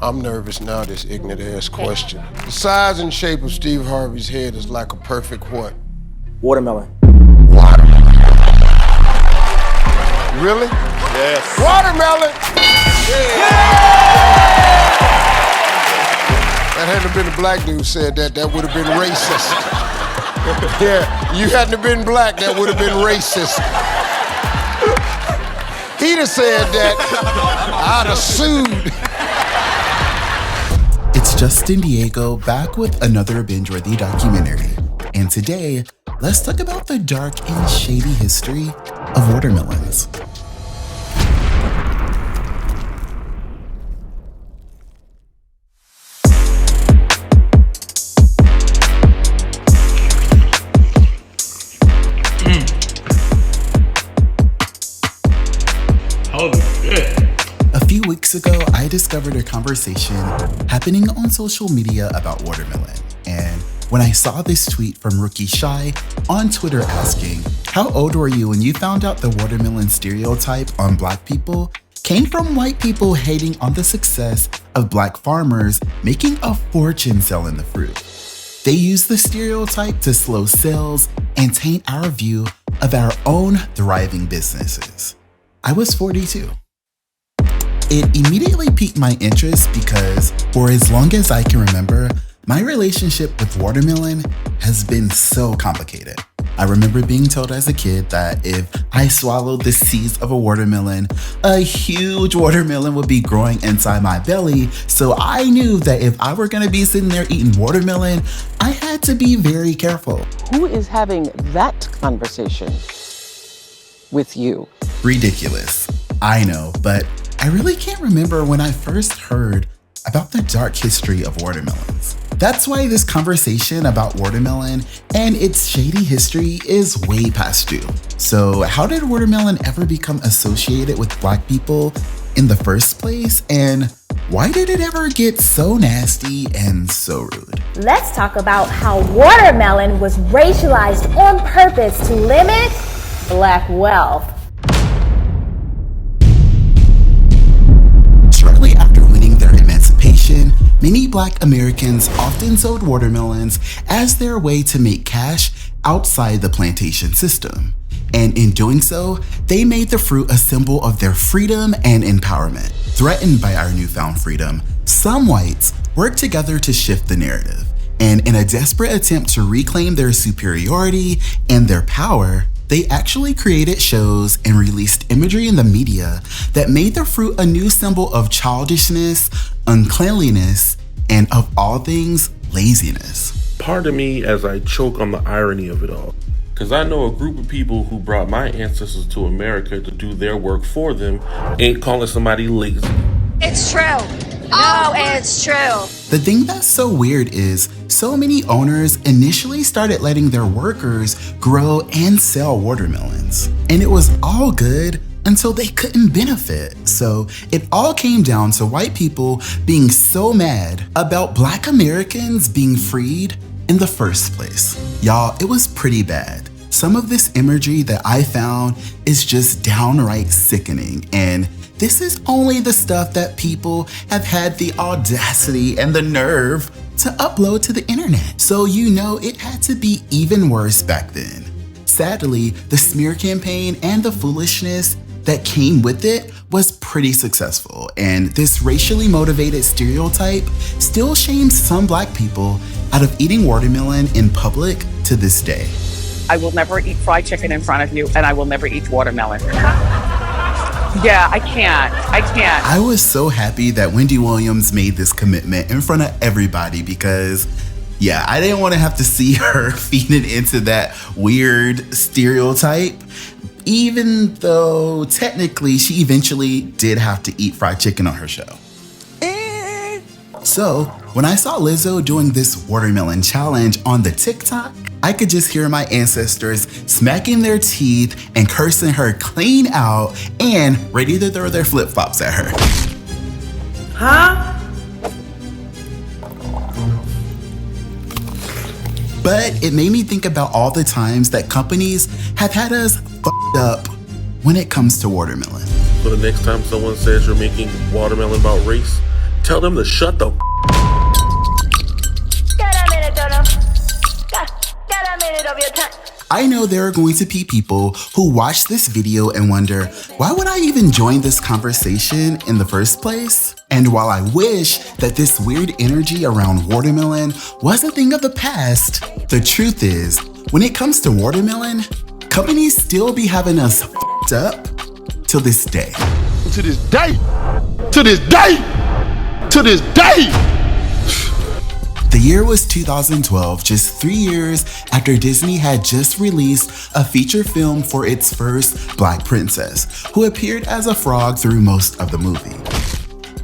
I'm nervous now, this ignorant ass question. The size and shape of Steve Harvey's head is like a perfect what? Watermelon. Watermelon. Really? Yes. Watermelon! Yeah. That hadn't have been a black dude who said that, that would have been racist. Yeah, you hadn't have been black, that would have been racist. He'd have said that, I'd have sued. It's Justin Diego back with another binge-worthy documentary. And today, let's talk about the dark and shady history of watermelons. A few weeks ago, I discovered a conversation happening on social media about watermelon. And when I saw this tweet from Rookie Shy on Twitter asking, how old were you when you found out the watermelon stereotype on black people came from white people hating on the success of black farmers making a fortune selling the fruit? They use the stereotype to slow sales and taint our view of our own thriving businesses. I was 42. It immediately piqued my interest because for as long as I can remember, my relationship with watermelon has been so complicated. I remember being told as a kid that if I swallowed the seeds of a watermelon, a huge watermelon would be growing inside my belly. So I knew that if I were gonna be sitting there eating watermelon, I had to be very careful. Who is having that conversation with you? Ridiculous, I know, but I really can't remember when I first heard about the dark history of watermelons. That's why this conversation about watermelon and its shady history is way past due. So how did watermelon ever become associated with black people in the first place? And why did it ever get so nasty and so rude? Let's talk about how watermelon was racialized on purpose to limit black wealth. Shortly after winning their emancipation, many black Americans often sold watermelons as their way to make cash outside the plantation system. And in doing so, they made the fruit a symbol of their freedom and empowerment. Threatened by our newfound freedom, some whites worked together to shift the narrative. And in a desperate attempt to reclaim their superiority and their power, they actually created shows and released imagery in the media that made the fruit a new symbol of childishness, uncleanliness, and of all things, laziness. Pardon me as I choke on the irony of it all, because I know a group of people who brought my ancestors to America to do their work for them ain't calling somebody lazy. It's true. No, it's true. The thing that's so weird is so many owners initially started letting their workers grow and sell watermelons. And it was all good until they couldn't benefit. So it all came down to white people being so mad about black Americans being freed in the first place. Y'all, it was pretty bad. Some of this imagery that I found is just downright sickening, and this is only the stuff that people have had the audacity and the nerve to upload to the internet. So you know it had to be even worse back then. Sadly, the smear campaign and the foolishness that came with it was pretty successful, and this racially motivated stereotype still shames some black people out of eating watermelon in public to this day. I will never eat fried chicken in front of you, and I will never eat watermelon. Yeah, I can't. I was so happy that Wendy Williams made this commitment in front of everybody because, yeah, I didn't want to have to see her feeding into that weird stereotype, even though technically she eventually did have to eat fried chicken on her show. So when I saw Lizzo doing this watermelon challenge on the TikTok, I could just hear my ancestors smacking their teeth and cursing her clean out and ready to throw their flip-flops at her. Huh? But it made me think about all the times that companies have had us f***ed up when it comes to watermelon. So the next time someone says you're making watermelon about race, Tell them to shut the I know there are going to be people who watch this video and wonder, why would I even join this conversation in the first place? And while I wish that this weird energy around watermelon was a thing of the past, the truth is, when it comes to watermelon, companies still be having us f***ed up till this day. To this day. To this day. To this day. The year was 2012, just 3 years after Disney had just released a feature film for its first Black princess, who appeared as a frog through most of the movie.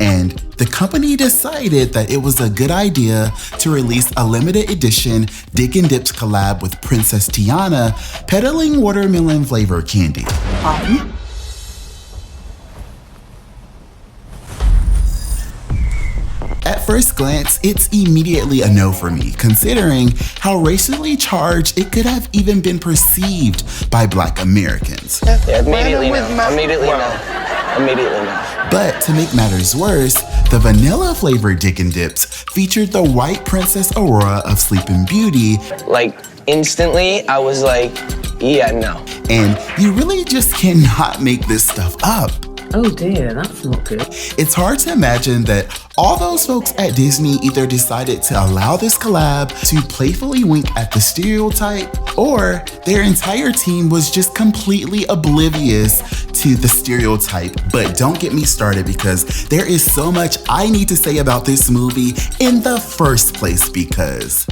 And the company decided that it was a good idea to release a limited edition Dick and Dips collab with Princess Tiana, peddling watermelon flavored candy. At first glance, it's immediately a no for me, considering how racially charged it could have even been perceived by Black Americans. Yeah, immediately no. But to make matters worse, the vanilla flavored Dick and Dips featured the white Princess Aurora of Sleeping Beauty. Like, instantly, I was like, yeah, no. And you really just cannot make this stuff up. Oh dear, that's not good. It's hard to imagine that all those folks at Disney either decided to allow this collab to playfully wink at the stereotype, or their entire team was just completely oblivious to the stereotype. But don't get me started, because there is so much I need to say about this movie in the first place, because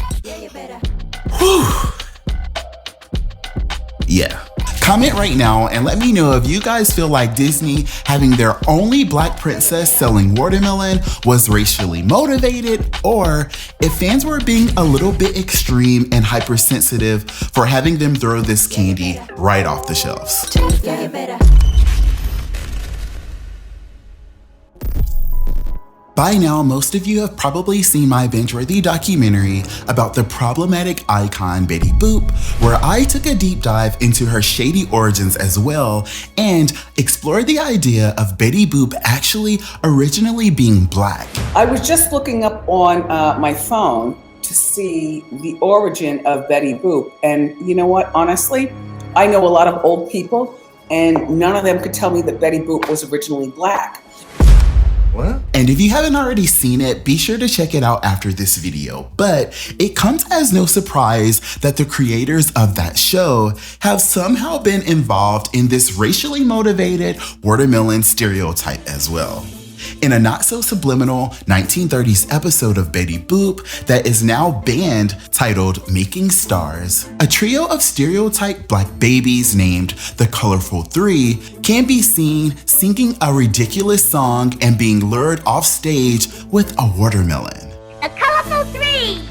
yeah. Comment right now and let me know if you guys feel like Disney having their only Black princess selling watermelon was racially motivated, or if fans were being a little bit extreme and hypersensitive for having them throw this candy right off the shelves. By now, most of you have probably seen my binge-worthy documentary about the problematic icon Betty Boop, where I took a deep dive into her shady origins as well and explored the idea of Betty Boop actually originally being Black. I was just looking up on my phone to see the origin of Betty Boop, and you know what, honestly, I know a lot of old people and none of them could tell me that Betty Boop was originally Black. What? And if you haven't already seen it, be sure to check it out after this video. But it comes as no surprise that the creators of that show have somehow been involved in this racially motivated watermelon stereotype as well. In a not-so-subliminal 1930s episode of Betty Boop that is now banned, titled Making Stars, a trio of stereotype Black babies named the Colorful Three can be seen singing a ridiculous song and being lured off stage with a watermelon. The Colorful Three!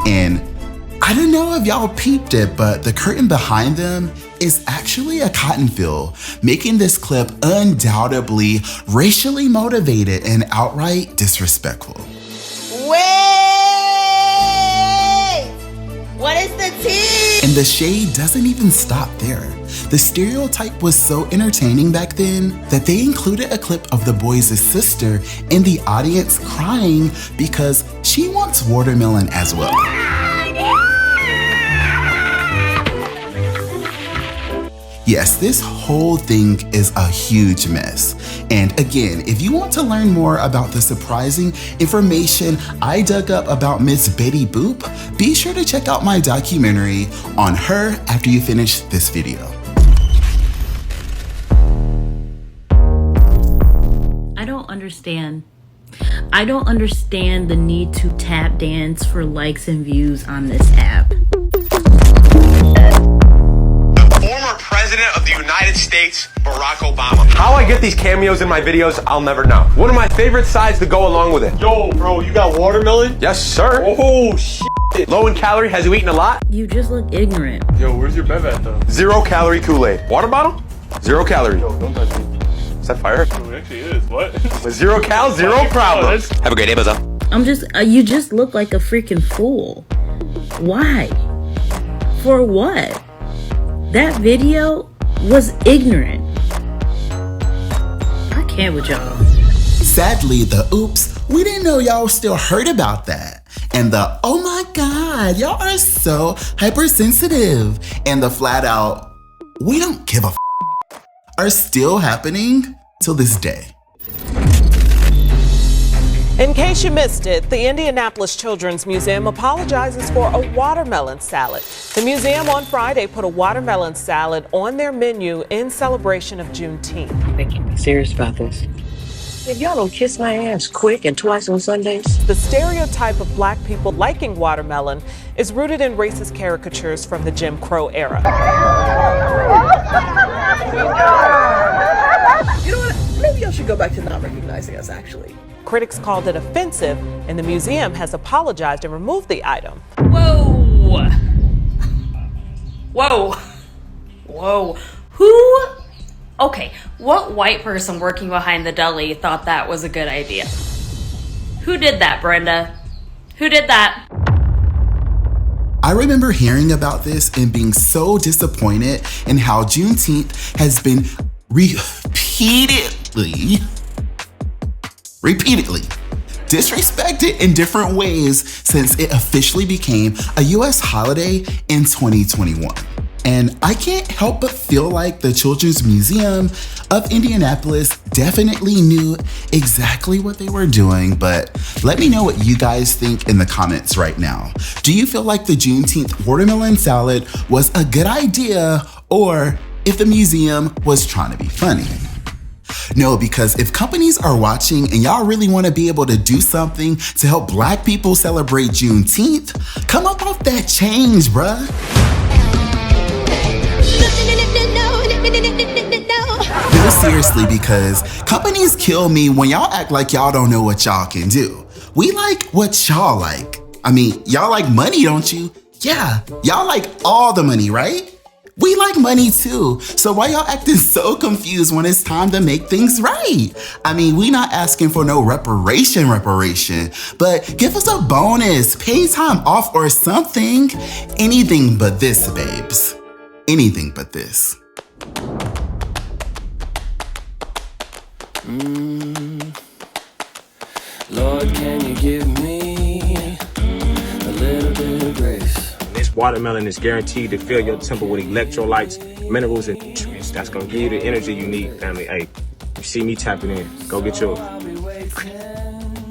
And I don't know if y'all peeped it, but the curtain behind them is actually a cotton field, making this clip undoubtedly racially motivated and outright disrespectful. Wait! What is the tea? And the shade doesn't even stop there. The stereotype was so entertaining back then that they included a clip of the boys' sister in the audience crying because she wants watermelon as well. Yes, this whole thing is a huge mess. And again, if you want to learn more about the surprising information I dug up about Miss Betty Boop, be sure to check out my documentary on her after you finish this video. I don't understand the need to tap dance for likes and views on this app. The former president of the United States, Barack Obama. How I get these cameos in my videos, I'll never know. One of my favorite sides to go along with it. Yo, bro, you got watermelon? Yes, sir. Oh, shit. Low in calorie, has you eaten a lot? You just look ignorant. Yo, where's your bev at, though? 0 calorie Kool-Aid. Water bottle? 0 calorie. Yo, don't touch me. Is that fire? It actually is. What? With 0 cal, 0 problems. Have a great day, Buzzo. You just look like a freaking fool. Why? For what? That video was ignorant. I can't with y'all. Sadly, the oops, we didn't know y'all still heard about that. And the, oh my God, y'all are so hypersensitive. And the flat out, we don't give a f, are still happening till this day. In case you missed it, the Indianapolis Children's Museum apologizes for a watermelon salad. The museum on Friday put a watermelon salad on their menu in celebration of Juneteenth. They can't be serious about this. If y'all don't kiss my ass quick and twice on Sundays. The stereotype of black people liking watermelon is rooted in racist caricatures from the Jim Crow era. You know what? Maybe y'all should go back to not recognizing us, actually. Critics called it offensive, and the museum has apologized and removed the item. Whoa. Whoa. Whoa. Who? Okay, what white person working behind the deli thought that was a good idea? Who did that, Brenda? Who did that? I remember hearing about this and being so disappointed in how Juneteenth has been repeatedly disrespected in different ways since it officially became a US holiday in 2021. And I can't help but feel like the Children's Museum of Indianapolis definitely knew exactly what they were doing, but let me know what you guys think in the comments right now. Do you feel like the Juneteenth watermelon salad was a good idea, or if the museum was trying to be funny? No, because if companies are watching and y'all really want to be able to do something to help black people celebrate Juneteenth, come up off that change, bruh. No, seriously, because companies kill me when y'all act like y'all don't know what y'all can do. We like what y'all like. I mean, y'all like money, don't you? Yeah, y'all like all the money, right? We like money too, so why y'all acting so confused when it's time to make things right? I mean, we not asking for no reparation, but give us a bonus, pay time off or something. Anything but this, babes. Anything but this. Lord, can you give me a little bit of grace? This watermelon is guaranteed to fill your temple with electrolytes, minerals, and nutrients. That's gonna give you the energy you need, family. Hey, you see me tapping in, go get yours.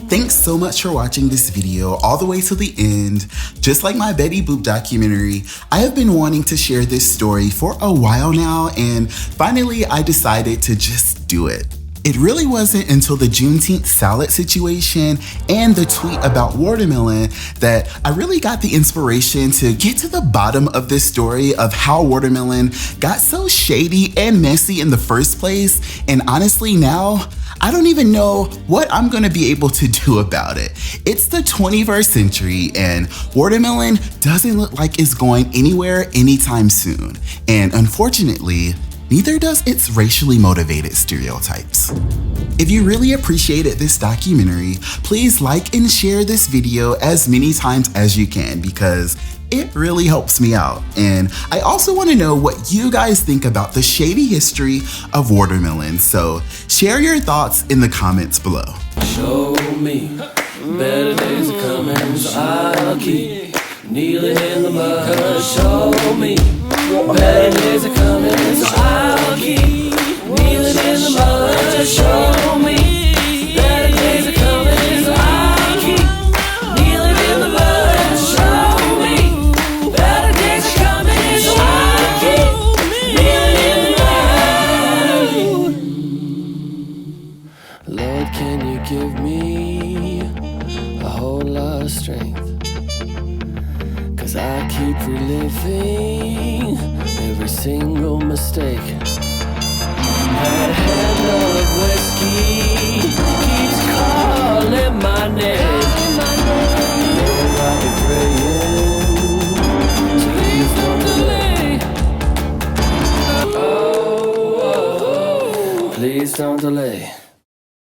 Thanks so much for watching this video all the way to the end. Just like my Betty Boop documentary, I have been wanting to share this story for a while now, and finally I decided to just do it. It really wasn't until the Juneteenth salad situation and the tweet about watermelon that I really got the inspiration to get to the bottom of this story of how watermelon got so shady and messy in the first place. And honestly now, I don't even know what I'm gonna be able to do about it. It's the 21st century and watermelon doesn't look like it's going anywhere anytime soon. And unfortunately, neither does its racially motivated stereotypes. If you really appreciated this documentary, please like and share this video as many times as you can because it really helps me out. And I also want to know what you guys think about the shady history of watermelon. So share your thoughts in the comments below. Show me better days are coming, so I'll keep kneeling in the mud. Show me better days are coming, so I'll keep kneeling in the mud. Show me better days are coming, so I'll keep kneeling in the mud. Show me better days are coming, so I'll keep kneeling in the mud. Lord, can you give me a whole lot of strength? 'Cause I keep reliving every single mistake. That handle of whiskey keeps calling my name. I'll be praying, so please don't delay. Oh, please don't delay.